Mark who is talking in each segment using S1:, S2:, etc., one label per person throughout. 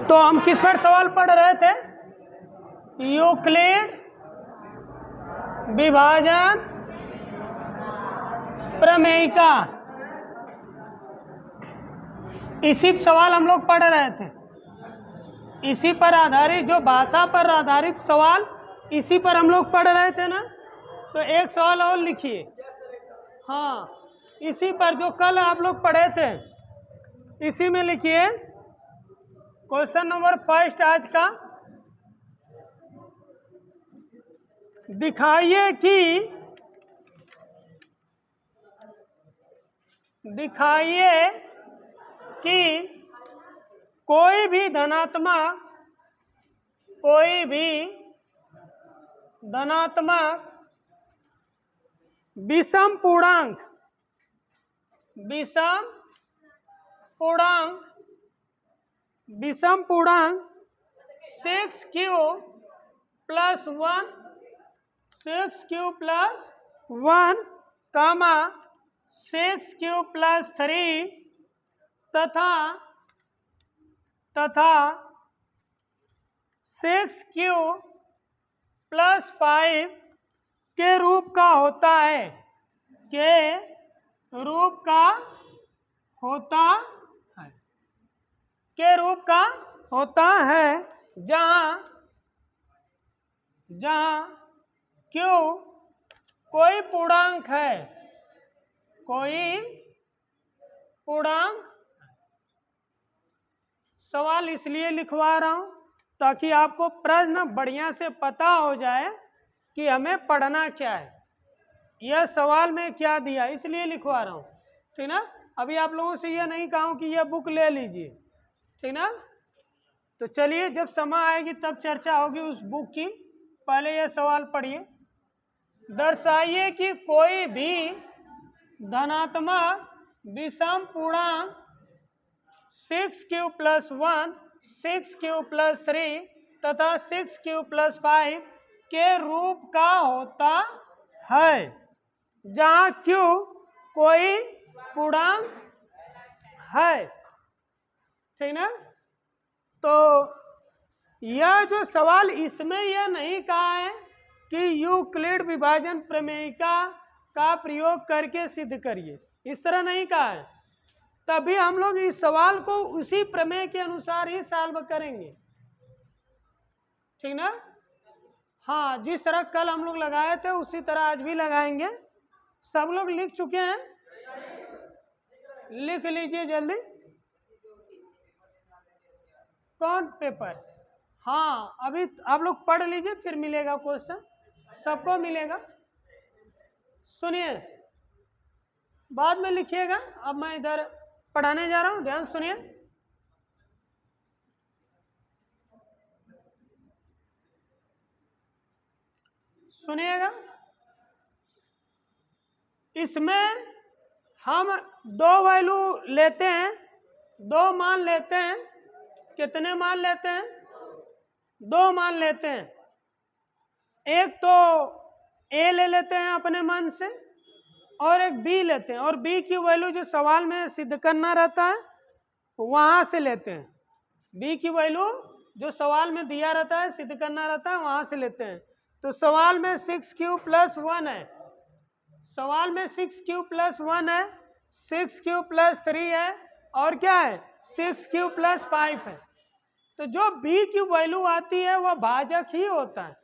S1: तो हम किस पर सवाल पढ़ रहे थे? यूक्लिड विभाजन प्रमेयिका, इसी सवाल हम लोग पढ़ रहे थे। इसी पर आधारित, जो भाषा पर आधारित सवाल, इसी पर हम लोग पढ़ रहे थे ना। तो एक सवाल और लिखिए। हाँ, इसी पर जो कल आप लोग पढ़े थे, इसी में लिखिए क्वेश्चन नंबर फर्स्ट आज का। दिखाइए कि कोई भी धनात्मक विषम पूर्णांक 6q प्लस 1 कामा 6q प्लस 3 तथा 6q प्लस 5 के रूप का होता है, जहां q कोई पूर्णांक है, सवाल इसलिए लिखवा रहा हूं ताकि आपको प्रश्न बढ़िया से पता हो जाए कि हमें पढ़ना क्या है, यह सवाल में क्या दिया, इसलिए लिखवा रहा हूँ। ठीक ना। अभी आप लोगों से यह नहीं कहा कि यह बुक ले लीजिए, ठीक ना। तो चलिए, जब समय आएगी तब चर्चा होगी उस बुक की। पहले यह सवाल पढ़िए। दर्शाइए कि कोई भी धनात्मक विषम पूर्णांक 6q प्लस 1, 6q प्लस 3 तथा 6q प्लस 5 के रूप का होता है, जहां q कोई पूर्णांक है। ठीक ना। तो यह जो सवाल, इसमें यह नहीं कहा है कि यूक्लिड विभाजन प्रमेयिका का प्रयोग करके सिद्ध करिए, इस तरह नहीं कहा है। तभी हम लोग इस सवाल को उसी प्रमेय के अनुसार ही सॉल्व करेंगे, ठीक ना। हाँ, जिस तरह कल हम लोग लगाए थे उसी तरह आज भी लगाएंगे। सब लोग लिख चुके हैं? लिख लीजिए जल्दी। कौन पेपर? हाँ, अभी आप लोग पढ़ लीजिए, फिर मिलेगा क्वेश्चन, सबको मिलेगा। सुनिए, बाद में लिखिएगा, अब मैं इधर पढ़ाने जा रहा हूं, ध्यान सुनिए। सुनिएगा, इसमें हम दो वैल्यू लेते हैं, दो मान लेते हैं। कितने मान लेते हैं? दो मान लेते हैं। एक तो a ले लेते हैं अपने मन से, और एक b लेते हैं, और b की वैल्यू जो सवाल में सिद्ध करना रहता है वहां से लेते हैं। b की वैल्यू जो सवाल में दिया रहता है, सिद्ध करना रहता है, वहां से लेते हैं। तो सवाल में 6q प्लस 1 है, सवाल में 6q प्लस 1 है, 6q प्लस 3 है, और क्या है? 6q प्लस 5 है। तो जो b की वैल्यू आती है वह भाजक ही होता है।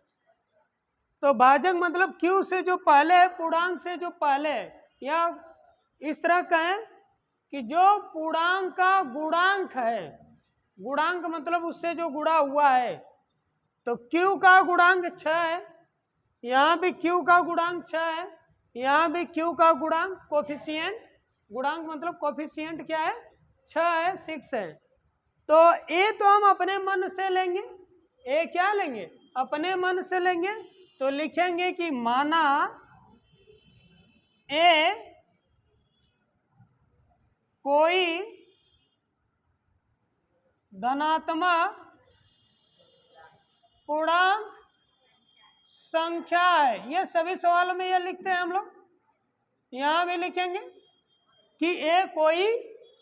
S1: तो भाजक मतलब q से जो पहले है, पूर्णांक से जो पहले है, या इस तरह कहें कि जो पूर्णांक का गुणांक है, गुणांक मतलब उससे जो गुणा हुआ है। तो q का गुणांक 6 है, यहाँ भी q का गुणांक 6 है, यहाँ भी q का गुणांक कोफिशिएंट, गुणांक मतलब कोफिशिएंट क्या है? 6 है, 6 है। तो a तो हम अपने मन से लेंगे, a क्या लेंगे? अपने मन से लेंगे। तो लिखेंगे कि माना a कोई धनात्मक पूर्णांक संख्या है। ये सभी सवालों में ये लिखते हैं हम लोग, यहाँ भी लिखेंगे कि a कोई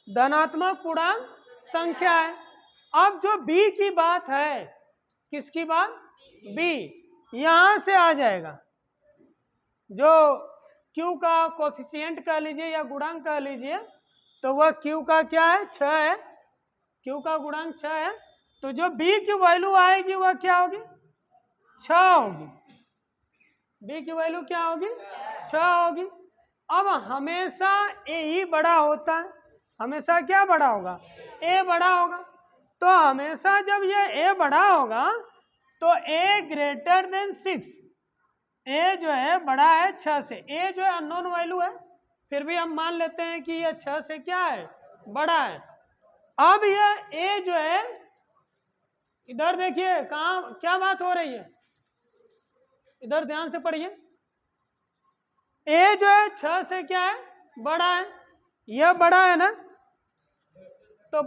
S1: धनात्मक पूर्णांक संख्या है। अब जो b की बात है, किसकी बात? b, यहां से आ जाएगा। जो q का कोफिशिएंट कह लीजिए या गुणांक कह लीजिए, तो वह q का क्या है? 6 है। q का गुणांक 6 है, तो जो b की वैल्यू आएगी वह क्या होगी? 6 होगी। b की वैल्यू क्या होगी? 6 होगी। अब हमेशा a ही बड़ा होता है, हमेशा क्या बड़ा होगा? a बड़ा होगा। तो हमेशा जब यह a बड़ा होगा तो a ग्रेटर देन 6, a जो है बड़ा है 6 से। a जो है अननोन वैल्यू है, फिर भी हम मान लेते हैं कि यह 6 से क्या है? बड़ा है। अब यह a जो है, इधर देखिए कहाँ क्या बात हो रही है, इधर ध्यान से पढ़िए। a जो है 6 से क्या है? बड़ा है। यह बड़ा है ना, तो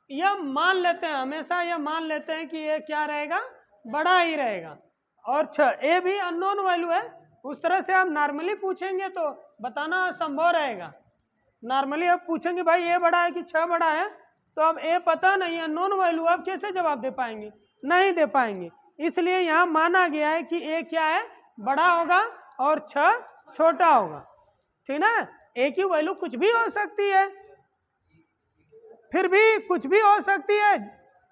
S1: यह मान लेते हैं, हमेशा यह मान लेते हैं कि यह क्या रहेगा? बड़ा ही रहेगा। और 6 a भी अननोन वैल्यू है, उस तरह से आप नॉर्मली पूछेंगे तो बताना असंभव रहेगा। नॉर्मली आप पूछेंगे भाई a बड़ा है कि 6 बड़ा है, तो अब a पता नहीं है, अननोन वैल्यू, आप कैसे जवाब दे पाएंगे? नहीं दे पाएंगे। इसलिए यहाँ माना गया है कि a क्या है? बड़ा होगा और 6 छोटा होगा। ठीक ना? a की वैल्यू कुछ भी हो सकती है, फिर भी कुछ भी हो सकती है,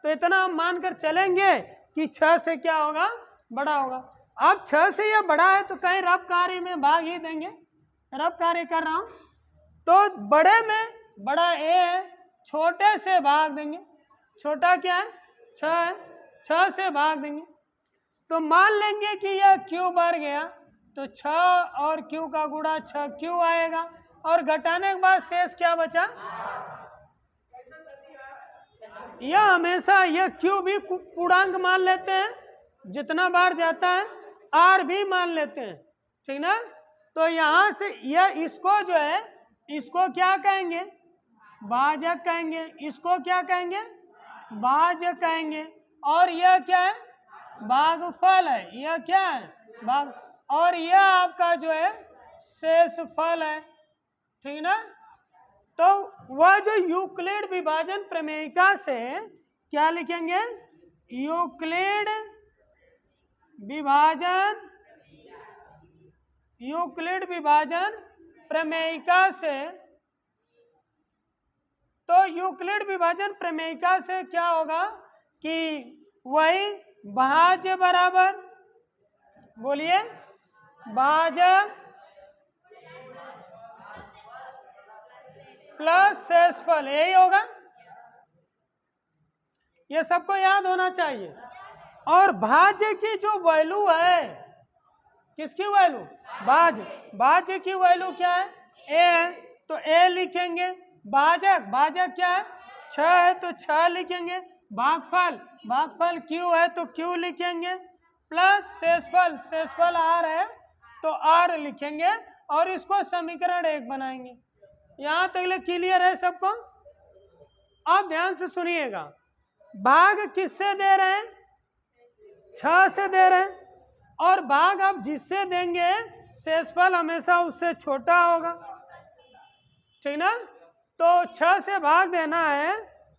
S1: तो इतना हम मानकर चलेंगे कि 6 से क्या होगा? बड़ा होगा। अब 6 से यह बड़ा है तो कहीं रफ कार्य में भाग ही देंगे, रफ कार्य कर रहा हूं, तो बड़े में बड़ा a है, छोटे से भाग देंगे। छोटा क्या है? 6 है, 6 से भाग देंगे। तो मान लेंगे कि यह q बढ़ गया, तो 6 और q का गुणा 6q आएगा, और घटाने के बाद शेष क्या बचा? यह हमेशा यह q भी पूर्णांक मान लेते हैं, जितना बार जाता है r भी मान लेते हैं। ठीक ना? तो यहां से यह, इसको जो है, इसको क्या कहेंगे? भाजक कहेंगे। इसको क्या कहेंगे? भाजक कहेंगे। और यह क्या है? भागफल है। यह क्या है? भाग। और यह आपका जो है शेषफल है। ठीक ना? तो वह जो यूक्लिड विभाजन प्रमेयिका से क्या लिखेंगे? यूक्लिड विभाजन, यूक्लिड विभाजन प्रमेयिका से, तो यूक्लिड विभाजन प्रमेयिका से क्या होगा कि वही भाज्य बराबर, बोलिए, भाजक प्लस शेषफल, यही होगा। ये सबको याद होना चाहिए। और भाज्य की जो वैल्यू है, किसकी वैल्यू? भाज्य। भाज्य की वैल्यू क्या है? a है, तो a लिखेंगे। भाजक, भाजक क्या है? 6 है, तो 6 लिखेंगे। भागफल, भागफल q है, तो q लिखेंगे। प्लस शेषफल, शेषफल r है, तो r लिखेंगे, और इसको समीकरण 1 बनाएंगे। यहां तक क्लियर है सबको? अब ध्यान से सुनिएगा, भाग किससे दे रहे हैं? 6 से दे रहे हैं, और भाग अब जिससे देंगे शेषफल हमेशा उससे छोटा होगा। ठीक ना? तो 6 से भाग देना है,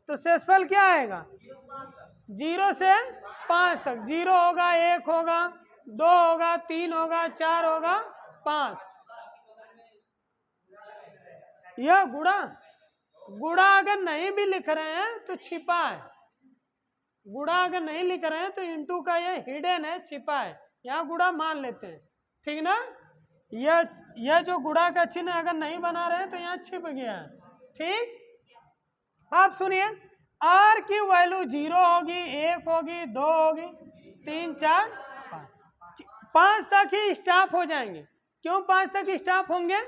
S1: तो शेषफल क्या आएगा? 0 से 5 तक। 0 होगा, 1 होगा, 2 होगा, 3 होगा, 4 होगा, 5। यह गुणा, गुणा अगर नहीं भी लिख रहे हैं तो छिपा है। गुणा अगर नहीं लिख रहे हैं तो इंटू का ये हिडन है, छिपा है, यहाँ गुणा मान लेते हैं। ठीक ना? यह जो गुणा का चिन्ह अगर नहीं बना रहे हैं तो यहाँ छिप गया है। ठीक? आप सुनिए, r की वैल्यू 0 होगी, 1 होगी, 2 होगी, 3, 4, 5। 5 तक ही स्टॉप हो जाएंगे। क्यों 5 तक स्टॉप होंगे?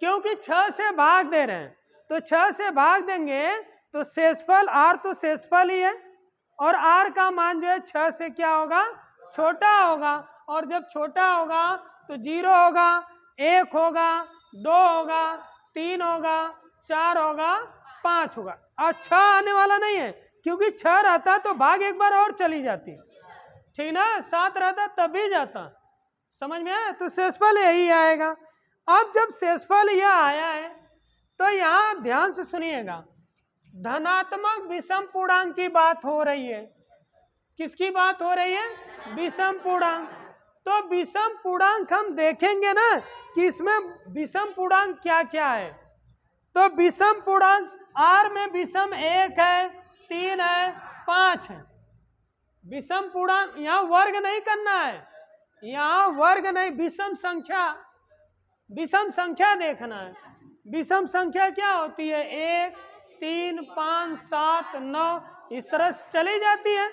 S1: क्योंकि 6 से भाग दे रहे हैं, तो 6 से भाग देंगे तो शेषफल r, तो शेषफल ही है, और r का मान जो है 6 से क्या होगा? छोटा होगा। और जब छोटा होगा तो 0 होगा, 1 होगा, 2 होगा, 3 होगा, 4 होगा, 5 होगा। और 6 आने वाला नहीं है, क्योंकि 6 रहता तो भाग एक बार और चली जाती। ठीक ना? 7 रहता तब भी जाता। समझ में आया? तो शेषफल यही आएगा। अब जब शेषफल यह आया है, तो यहाँ ध्यान से सुनिएगा, धनात्मक विषम पूर्णांक की बात हो रही है। किसकी बात हो रही है? विषम पूर्णांक। तो विषम पूर्णांक हम देखेंगे ना कि इसमें विषम पूर्णांक क्या क्या है। तो विषम पूर्णांक R में विषम 1 है, 3 है, 5 है। विषम पूर्णांक यहाँ वर्ग नहीं करना है, यहाँ वर्ग नहीं, विषम संख्या देखना है। विषम संख्या क्या होती है? 1, 3, 5, 7, 9 इस तरह से चली जाती है।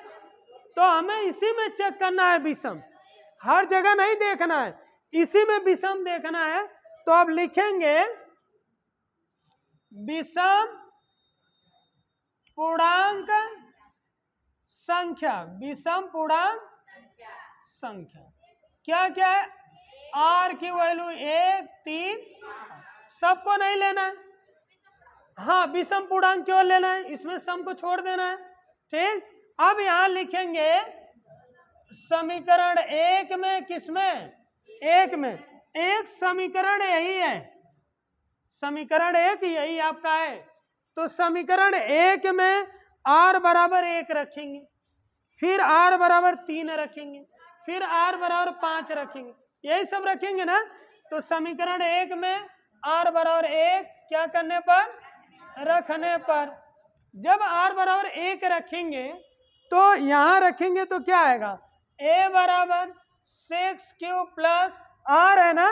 S1: तो हमें इसी में चेक करना है विषम, हर जगह नहीं देखना है, इसी में विषम देखना है। तो अब लिखेंगे विषम पूर्णांक संख्या। विषम पूर्णांक संख्या क्या क्या है? R की वैल्यू 1, 3, सबको नहीं लेना है। हाँ, विषम पूर्णांक क्यों लेना है? इसमें सम को छोड़ देना है। ठीक, अब यहां लिखेंगे समीकरण 1 में, किसमें? 1 में। एक समीकरण यही है, समीकरण 1 यही आपका है। तो समीकरण 1 में R बराबर 1 रखेंगे, फिर R बराबर 3 रखेंगे, फिर R बराबर 5 रखेंगे, यही सब रखेंगे ना। तो समीकरण 1 में R बराबर 1 क्या करने पर? रखने पर। जब R बराबर 1 रखेंगे तो यहां रखेंगे तो क्या आएगा? A बराबर 6Q प्लस R है ना,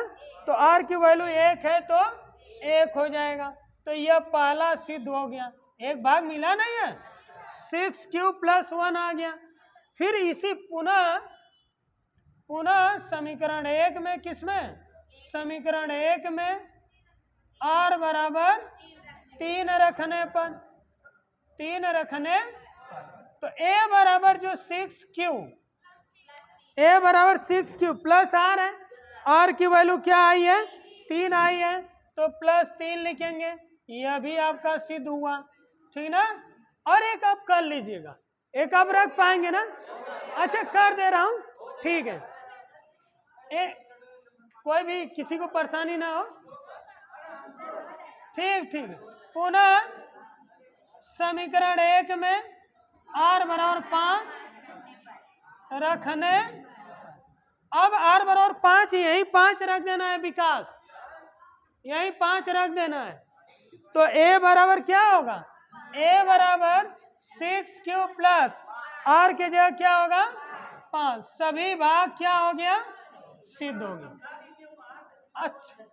S1: तो R की वैल्यू 1 है तो 1 हो जाएगा। तो यह पहला सिद्ध हो गया, एक भाग मिला नहीं है, 6Q प्लस 1 आ गया। फिर इसी पुनः समीकरण 1 में, किसमें? समीकरण 1 में R बराबर 3 रखने पर, 3 रखने तो A बराबर जो 6Q, A बराबर 6Q प्लस R है, R की वैल्यू क्या आई है? 3 आई है, तो प्लस 3 लिखेंगे। यह भी आपका सिद्ध हुआ, ठीक ना। और एक आप कर लीजिएगा, एक आप रख पाएंगे ना? अच्छा, कर दे रहा हूं, ठीक है। कोई भी किसी को परेशानी ना हो, ठीक ठीक। पुनः समीकरण 1 में R बराबर 5 रखने, अब R बराबर 5, यही 5 रख देना है विकास, यही 5 रख देना है। तो A बराबर क्या होगा? A बराबर 6Q प्लस R के जगह क्या होगा? 5। सभी भाग क्या हो गया? सिद्ध हो गया। अच्छा,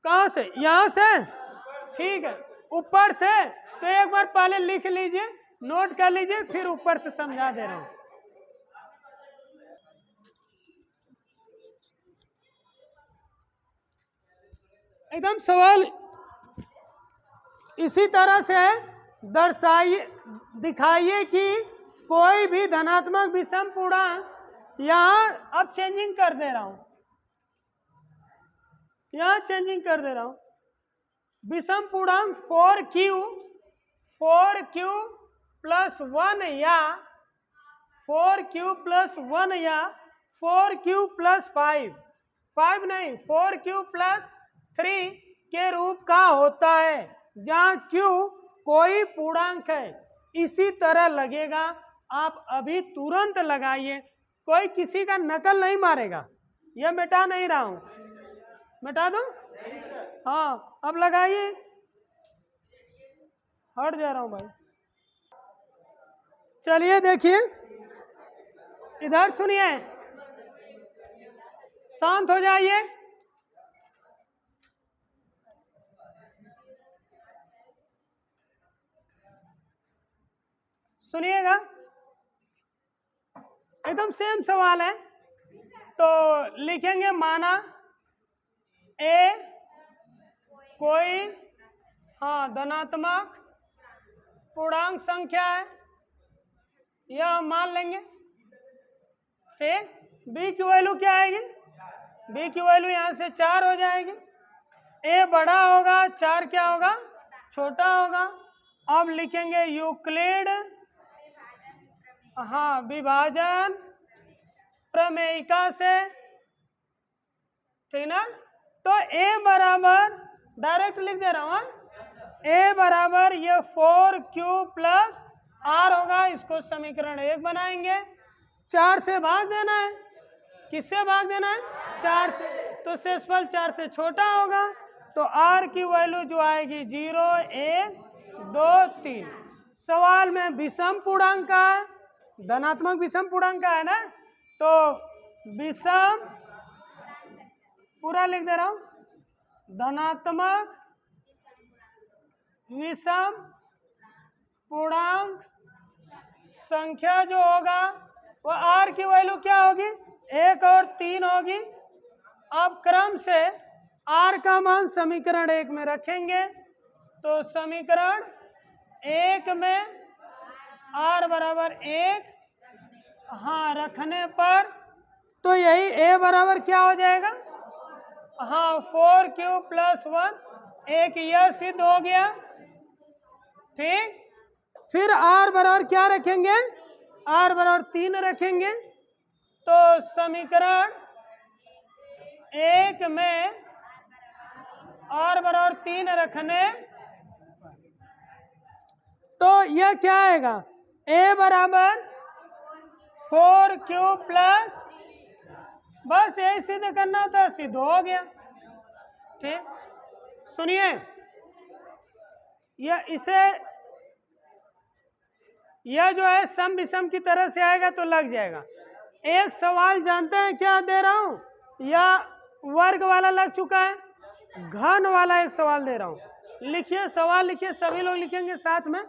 S1: कहां से? यहां से, ठीक है। ऊपर से तो एक बार पहले लिख लीजिए, नोट कर लीजिए, फिर ऊपर से समझा दे रहे हैं। एकदम सवाल इसी तरह से दर्शाइए, दिखाइए कि कोई भी धनात्मक विषम पूर्णांक, यहां अब चेंजिंग कर दे रहा हूं, यहां चेंजिंग कर दे रहा हूं। विषम पूर्णांक 4Q प्लस 1 या 4Q प्लस 1 या 4Q प्लस 5 नहीं, 4Q प्लस 3 के रूप का होता है, जहां Q कोई पूर्णांक है। इसी तरह लगेगा, आप अभी तुरंत लगाइए, कोई किसी का नकल नहीं मारेगा। यह मिटा नहीं रहा हूं, मिटा दो? हाँ, अब लगाइए, हट जा रहा हूं भाई। चलिए देखिए, इधर सुनिए, शांत हो जाइए। सुनिएगा, एकदम सेम सवाल है। तो लिखेंगे, माना A कोई धनात्मक पूर्णांक संख्या है, यह हम मान लेंगे। ठीक, B की वैल्यू क्या आएगी? B की वैल्यू यहां से 4 हो जाएगी। A बड़ा होगा, 4 क्या होगा? छोटा होगा। अब लिखेंगे यूक्लिड विभाजन प्रमेयिका से, ठीक ना। तो A बराबर, डायरेक्ट लिख दे रहा हूं, ए बराबर ये 4q प्लस r होगा, इसको समीकरण 1 बनाएंगे। 4 से भाग देना है, किससे भाग देना है? 4 से, तो शेषफल 4 से छोटा होगा, तो r की वैल्यू जो आएगी 0, 1, 2, 3। सवाल में विषम पूर्णांक का है, धनात्मक विषम पूर्णांक का है ना, तो विषम पूरा लिख दे रहा हूं, धनात्मक विषम पूर्णांक संख्या जो होगा वो r की वैल्यू क्या होगी? 1 और 3 होगी। अब क्रम से r का मान समीकरण 1 में रखेंगे, तो समीकरण 1 में r बराबर 1, हाँ रखने पर तो यही a बराबर क्या हो जाएगा? हाँ 4q प्लस 1, एक यह सिद्ध हो गया। ठीक, फिर r बराबर क्या रखेंगे? r बराबर 3 रखेंगे, तो समीकरण 1 में r बराबर 3 रखने, तो यह क्या आएगा? a बराबर 4q प्लस, बस यही सिद्ध करना था, सिद्ध हो गया। ठीक, सुनिए, यह जो है सम विषम की तरह से आएगा तो लग जाएगा। एक सवाल जानते हैं क्या दे रहा हूं? यह वर्ग वाला लग चुका है, घन वाला एक सवाल दे रहा हूं। लिखिए, सवाल लिखिए, सभी लोग लिखेंगे साथ में।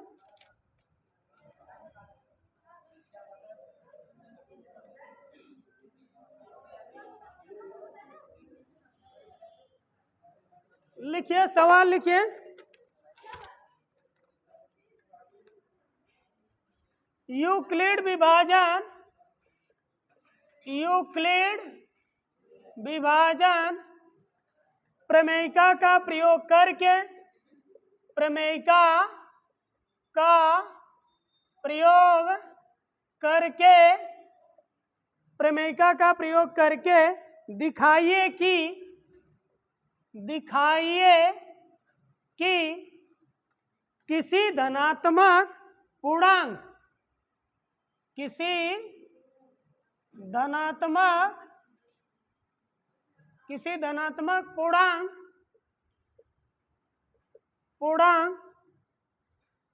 S1: लिखिए, सवाल लिखिए। यूक्लिड विभाजन प्रमेयिका का प्रयोग करके, प्रमेयिका का प्रयोग करके दिखाइए कि किसी धनात्मक पूर्णांक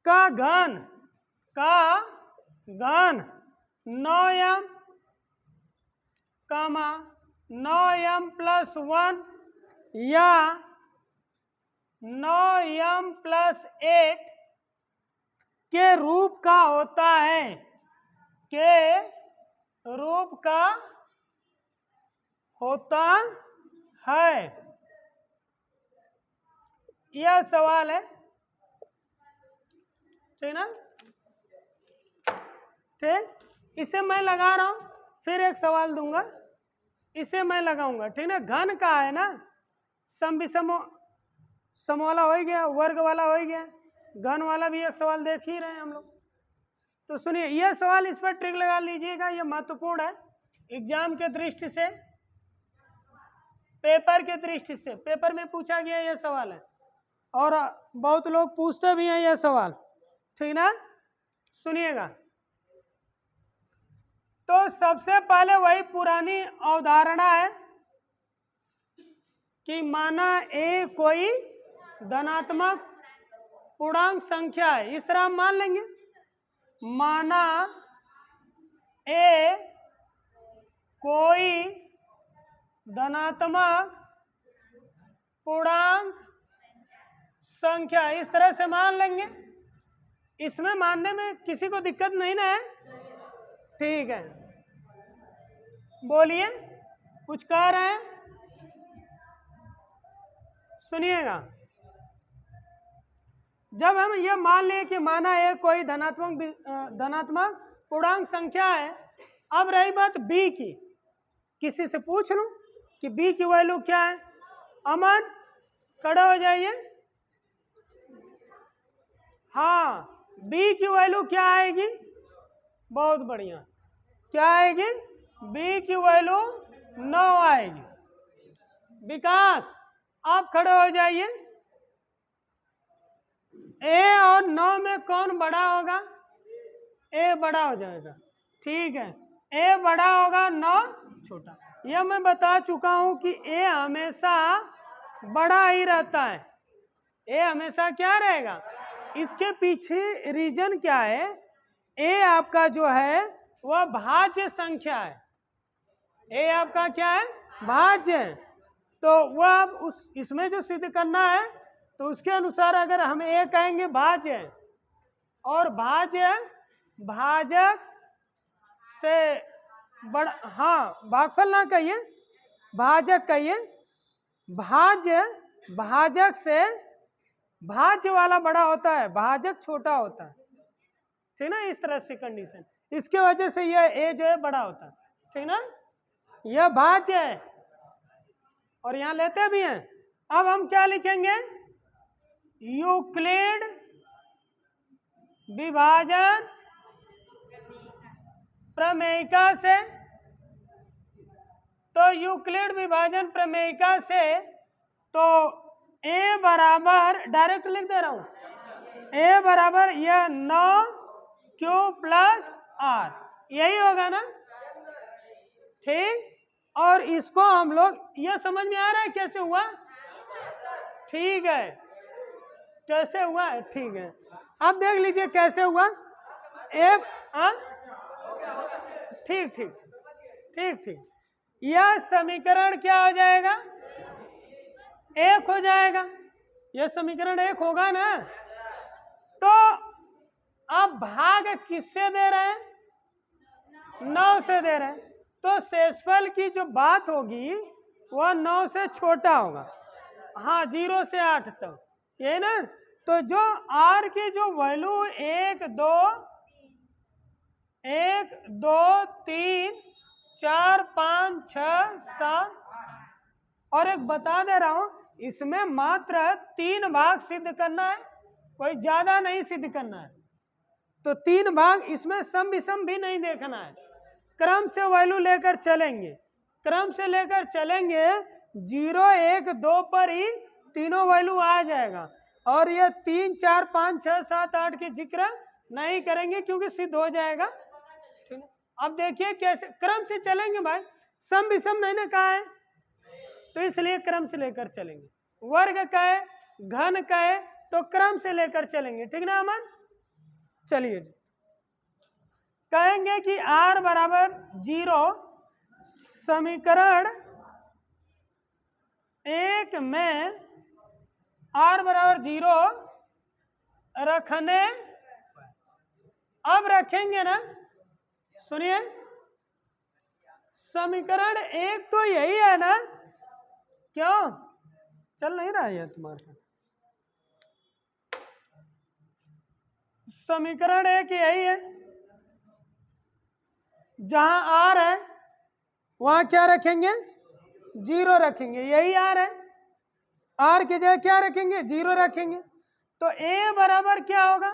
S1: का घन 9m, 9m प्लस 1 या 9m प्लस 8 के रूप का होता है, यह सवाल है। ठीक ना? ठीक, इसे मैं लगा रहा हूं, फिर एक सवाल दूंगा, इसे मैं लगाऊंगा। ठीक ना? घन का है ना, सम विषम सम वाला हो गया, वर्ग वाला हो गया, घन वाला भी एक सवाल देख ही रहे हैं हम लोग। तो सुनिए, यह सवाल, इस पर ट्रिक लगा लीजिएगा, यह महत्वपूर्ण है एग्जाम के दृष्टि से, पेपर के दृष्टि से। पेपर में पूछा गया यह सवाल है और बहुत लोग पूछते भी हैं यह सवाल। ठीक ना? सुनिएगा, तो सबसे पहले वही पुरानी अवधारणा है कि माना ए कोई धनात्मक पूर्णांक संख्या है, इस तरह हम मान लेंगे। माना ए कोई धनात्मक पूर्णांक संख्या, इस तरह से मान लेंगे। इसमें मानने में किसी को दिक्कत नहीं ना है? ठीक है, बोलिए, कुछ कह रहे हैं? सुनिएगा, जब हम ये मान लें कि माना है कोई धनात्मक पूर्णांक संख्या है, अब रही बात बी की, किसी से पूछ लूं कि बी की वैल्यू क्या है? अमन, खड़े हो जाइए। हाँ, बी की वैल्यू क्या आएगी? बहुत बढ़िया, क्या आएगी? बी की वैल्यू 9 आएगी। विकास, आप खड़े हो जाइए। ए और 9 में कौन बड़ा होगा? ए बड़ा हो जाएगा, ठीक है। ए बड़ा होगा, 9 छोटा। यह मैं बता चुका हूं कि ए हमेशा बड़ा ही रहता है। ए हमेशा क्या रहेगा? इसके पीछे रीजन क्या है? ए आपका जो है वह भाज्य संख्या है। ए आपका क्या है? भाज्य है। तो वह अब इसमें जो सिद्ध करना है तो उसके अनुसार अगर हम ए कहेंगे भाज्य है, और भाज्य भाजक से बड़ा, हाँ भागफल ना कहिए, भाजक कहिए। भाज्य भाजक से भाज्य वाला बड़ा होता है, भाजक छोटा होता है, ठीक ना। इस तरह से कंडीशन, इसके वजह से यह ए जो है बड़ा होता है, ठीक ना। यह भाज्य है और यहां लेते भी हैं। अब हम क्या लिखेंगे? यूक्लिड विभाजन प्रमेयिका से। तो यूक्लिड विभाजन प्रमेयिका से तो ए बराबर, डायरेक्ट लिख दे रहा हूं, ए बराबर यह 9q प्लस आर, यही होगा ना, ठीक। और इसको हम लोग, यह समझ में आ रहा है कैसे हुआ? ठीक है, कैसे हुआ है, ठीक है। अब देख लीजिए कैसे हुआ। ए ठीक ठीक ठीक ठीक, यह समीकरण क्या हो जाएगा? एक हो जाएगा। यह समीकरण एक होगा ना। तो अब भाग किससे दे रहे हैं? 9 से दे रहे हैं। तो शेषफल की जो बात होगी वह 9 से छोटा होगा, हाँ 0 से 8 तक, ये ना। तो जो r की जो वैल्यू 1 2 3 4 5 6 7, और एक बता दे रहा हूं, इसमें मात्र 3 भाग सिद्ध करना है, कोई ज्यादा नहीं सिद्ध करना है। तो 3 भाग, इसमें सम विषम भी नहीं देखना है, क्रम से वैल्यू लेकर चलेंगे, क्रम से लेकर चलेंगे। 0 1 2 पर ही तीनों वैल्यू आ जाएगा, और ये 3 4 5 6 7 8 की जिक्र नहीं करेंगे क्योंकि सिद्ध हो जाएगा, ठीक है। अब देखिए कैसे क्रम से चलेंगे भाई, सम विषम नहीं ना कहा है, तो इसलिए क्रम से लेकर चलेंगे। वर्ग का है, घन का है, तो क्रम से लेकर चलेंगे, ठीक ना अमन। चलिए जी, कहेंगे कि r बराबर 0, समीकरण 1 में r बराबर 0 रखने, अब रखेंगे ना, सुनिए, समीकरण 1 तो यही है ना, क्यों चल नहीं रहा है तुम्हारा? समीकरण 1 यही है, जहां r है वहां क्या रखेंगे? 0 रखेंगे, यही r है। r की जगह क्या रखेंगे? 0 रखेंगे। तो a बराबर क्या होगा?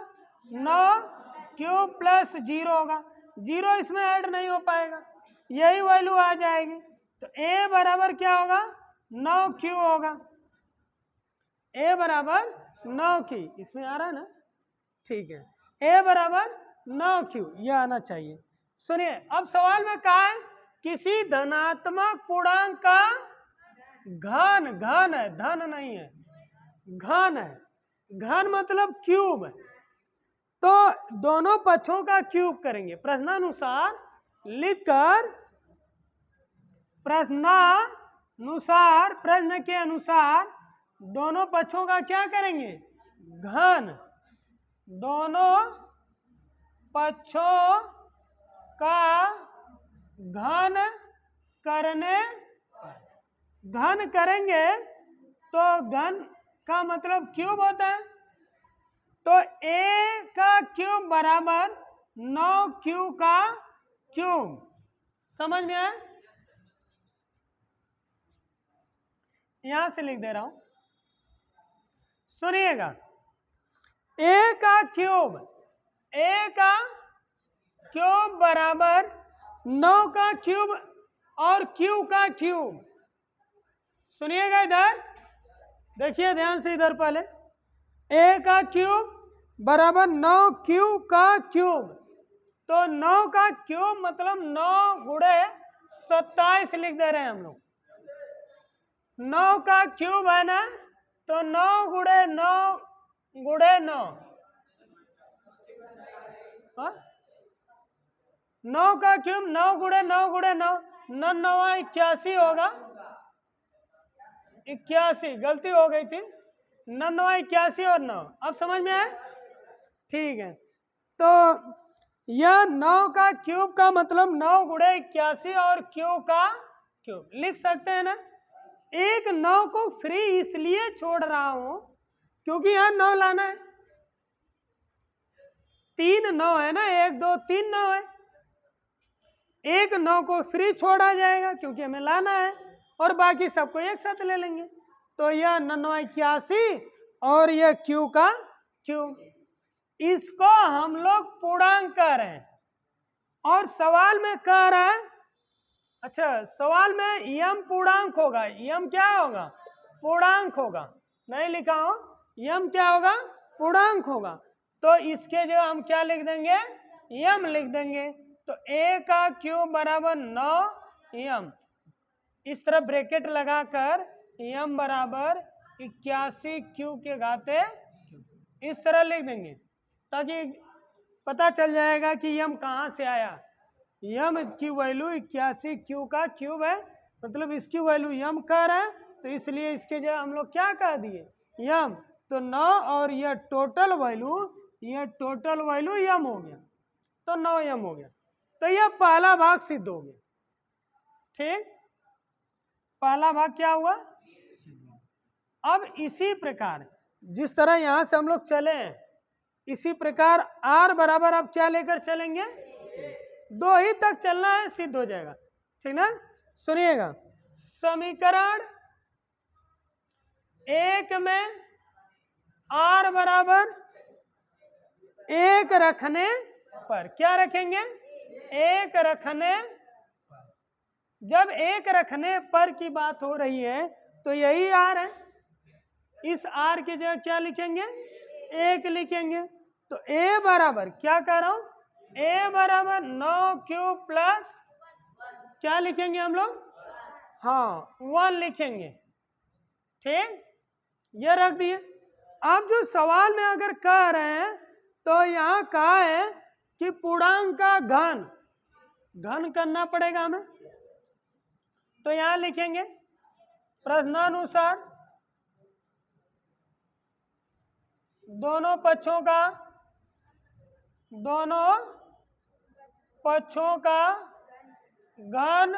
S1: 9q प्लस 0 होगा, 0 इसमें ऐड नहीं हो पाएगा, यही वैल्यू आ जाएगी। तो a बराबर क्या होगा? 9q होगा, a बराबर 9q, इसमें आ रहा है ना, ठीक है। a बराबर 9q, यह आना चाहिए। सुनिए, अब सवाल में कहा है किसी धनात्मक पूर्णांक का घन, घन है, धन नहीं है, घन है, घन मतलब क्यूब है। तो दोनों पक्षों का क्यूब करेंगे, प्रश्नानुसार लिखकर, प्रश्नानुसार, प्रश्न के अनुसार दोनों पक्षों का क्या करेंगे? घन, दोनों पक्षों का घन करने, घन करेंगे तो घन का मतलब क्यूब होता है। तो a का क्यूब बराबर 9q का क्यूब, समझ में आया? यहां से लिख दे रहा हूं, सुनिएगा, a का क्यूब, a का क्यूब बराबर 9 का क्यूब और q का क्यूब। सुनिएगा, इधर देखिए ध्यान से, इधर पहले ए का क्यूब बराबर 9 क्यू का क्यूब। तो 9 का क्यूब मतलब 9 गुणे 27 लिख दे रहे हैं हम लोग। 9 का क्यूब है ना, तो 9 गुणे 9 गुणे 9, 9 का क्यूब 9 गुणे 9 गुणे 9, 9 9 81 होगा। 81, गलती हो गई थी, 9 9 81 और 9। अब समझ में आया? ठीक है, तो यह 9 का क्यूब का मतलब 9 गुणे 81 और क्यू का क्यूब लिख सकते हैं ना। एक 9 को फ्री इसलिए छोड़ रहा हूं क्योंकि यहां 9 लाना है। 3 9 है ना, 1 2 3 9 है। एक 9 को फ्री छोड़ा जाएगा क्योंकि हमें लाना है, और बाकी सबको एक साथ ले लेंगे। तो यह 9 81 और यह क्यू का क्यूब, इसको हम लोग पूर्णांक कह रहे हैं। और सवाल में कह रहा है, अच्छा सवाल में यम पूर्णांक होगा। यम क्या होगा? पूर्णांक होगा। नहीं लिखा हो, यम क्या होगा? पूर्णांक होगा। तो इसके जगह हम क्या लिख देंगे? यम लिख देंगे। तो ए का क्यूब बराबर 9 यम, इस तरह ब्रैकेट लगाकर यम बराबर 81 क्यू के घाते इस तरह लिख देंगे, ताकि पता चल जाएगा कि यम कहाँ से आया। यम की वैल्यू 81 क्यू का क्यूब है, मतलब इसकी वैल्यू यम कह रहा है, तो इसलिए इसके जगह हम लोग क्या कह दिए? यम। तो 9 और यह टोटल वैल्यू यम हो गया, तो 9 यम हो गया। तो यह पहला भाग सिद्ध हो गया। ठीक, पहला भाग क्या हुआ? अब इसी प्रकार जिस तरह यहां से हम लोग चले हैं, इसी प्रकार आर बराबर अब क्या लेकर चलेंगे? 2 ही तक चलना है, सिद्ध हो जाएगा। ठीक ना? सुनिएगा, समीकरण 1 में आर बराबर 1 रखने पर क्या रखेंगे? 1 रखने पर। जब 1 रखने पर की बात हो रही है तो यही आर है। इस आर की जगह क्या लिखेंगे? 1 लिखेंगे। तो ए बराबर क्या कह रहा हूं? ए बराबर 9 क्यूब प्लस क्या लिखेंगे हम लोग? हाँ 1 लिखेंगे। ठीक, ये रख दिए। अब जो सवाल में अगर कह रहे हैं तो यहां कहा है कि पूर्णांक का घन करना पड़ेगा हमें, तो यहां लिखेंगे प्रश्नानुसार दोनों पक्षों का घन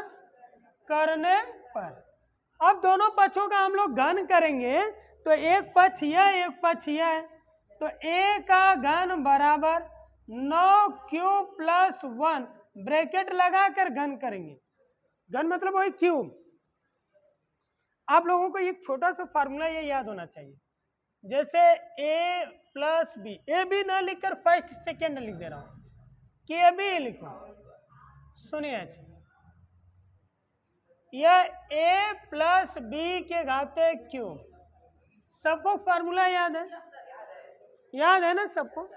S1: करने पर। अब दोनों पक्षों का हम लोग घन करेंगे तो एक पक्ष यह एक पक्ष यह है, तो a का घन बराबर 9 क्यूब प्लस 1 ब्रैकेट लगाकर घन करेंगे। घन मतलब वही क्यूब। आप लोगों को एक छोटा सा फार्मूला ये याद होना चाहिए, जैसे a plus B, A B ना लिखकर फर्स्ट सेकेंड लिख दे रहा हूं कि ए बी लिखो। सुनिए अच्छा, यह a प्लस बी के घाते क्यूब, सबको फार्मूला याद है? याद है ना सबको?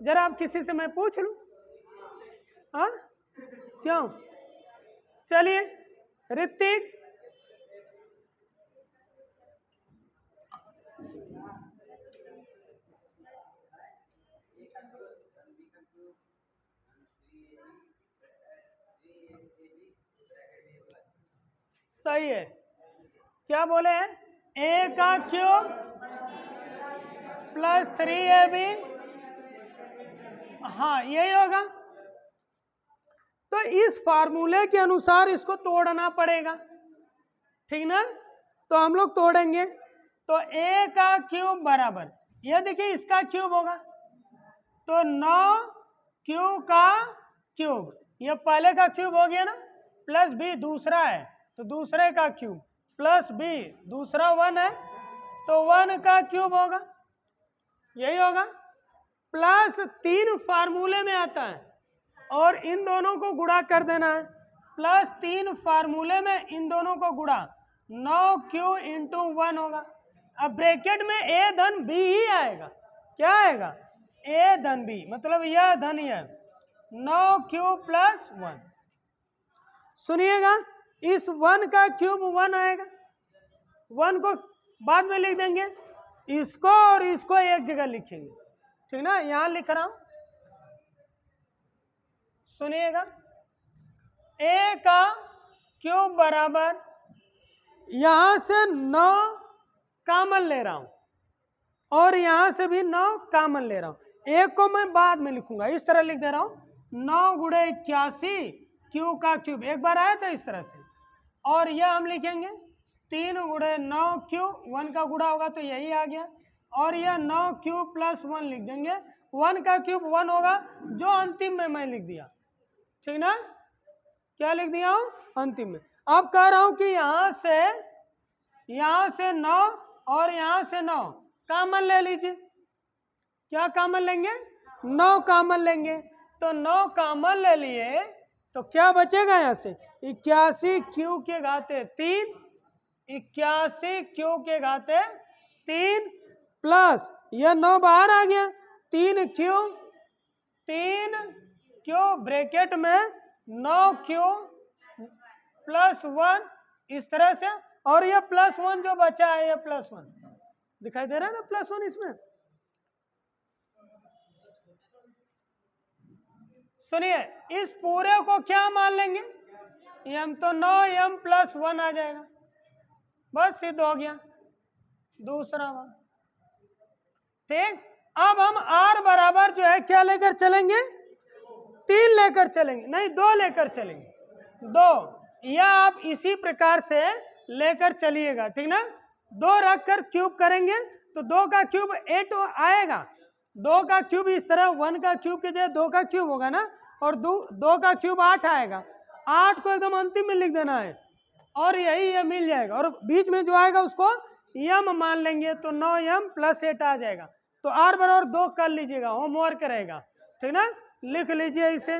S1: जरा आप किसी से मैं पूछ लूं, हाँ क्यों? चलिए ऋतिक, सही है। क्या बोले हैं? ए का क्यूब प्लस 3ab, हाँ यही होगा। तो इस फार्मूले के अनुसार इसको तोड़ना पड़ेगा, ठीक ना? तो हम लोग तोड़ेंगे। तो a का क्यूब बराबर, ये देखिए इसका क्यूब होगा, तो 9 क्यू का क्यूब, ये पहले का क्यूब हो गया ना, प्लस b दूसरा है तो दूसरे का क्यूब, प्लस b दूसरा 1 है तो 1 का क्यूब होगा, यही होगा। प्लस 3 फार्मूले में आता है और इन दोनों को गुणा कर देना है। प्लस 3 फार्मूले में इन दोनों को गुणा, 9 क्यू इंटू 1 होगा। अब ब्रैकेट में ए धन बी ही आएगा। क्या आएगा? ए धन बी, मतलब यह धन यह 9 क्यूब प्लस 1। सुनिएगा, इस 1 का क्यूब 1 आएगा, 1 को बाद में लिख देंगे, इसको और इसको एक जगह लिखेंगे, ठीक ना। यहां लिख रहा हूं, सुनिएगा, ए का क्यूब बराबर, यहां से 9 कॉमन ले रहा हूं और यहां से भी 9 कॉमन ले रहा हूं। एक को मैं बाद में लिखूंगा, इस तरह लिख दे रहा हूं, 9 गुणे 81 क्यू का क्यूब, एक बार आया था इस तरह से, और यह हम लिखेंगे 3 गुणे 9 क्यू, 1 का गुणा होगा तो यही आ गया, और यह 9 क्यूब प्लस 1 लिख देंगे, 1 का क्यूब 1 होगा, जो अंतिम में मैं लिख दिया, ठीक ना। क्या लिख दिया हूं? अंतिम में। अब कह रहा हूं कि यहां से 9 और यहां से 9 कॉमन ले लीजिए। क्या कॉमन लेंगे? 9 कॉमन लेंगे, तो 9 कॉमन ले लिए तो क्या बचेगा? यहां से 81 क्यू के घाते 3, 81 क्यू के घाते 3 प्लस यह 9 बाहर आ गया, 3 क्यू ब्रैकेट में 9 क्यू प्लस 1, इस तरह से, और यह प्लस 1 जो बचा है, यह प्लस 1 दिखाई दे रहा है ना, प्लस 1 इसमें। सुनिए, इस पूरे को क्या मान लेंगे? m तो 9m प्लस 1 आ जाएगा, बस सिद्ध हो गया दूसरा मान, ठीक। अब हम r बराबर जो है क्या लेकर चलेंगे? 3 लेकर चलेंगे, नहीं 2 लेकर चलेंगे, 2, या आप इसी प्रकार से लेकर चलिएगा, ठीक ना। 2 रखकर क्यूब करेंगे तो 2 का क्यूब 8 आएगा, 2 का क्यूब इस तरह 1 का क्यूब की जगह 2 का क्यूब होगा ना, और 2 का क्यूब 8 आएगा, 8 को एकदम अंतिम में लिख देना है, और यही ये मिल जाएगा, और बीच में जो आएगा उसको m मान लेंगे, तो 9m प्लस 8 आ जाएगा। तो r बराबर 2 कर लीजिएगा, होमवर्क रहेगा, ठीक ना। लिख लीजिए इसे।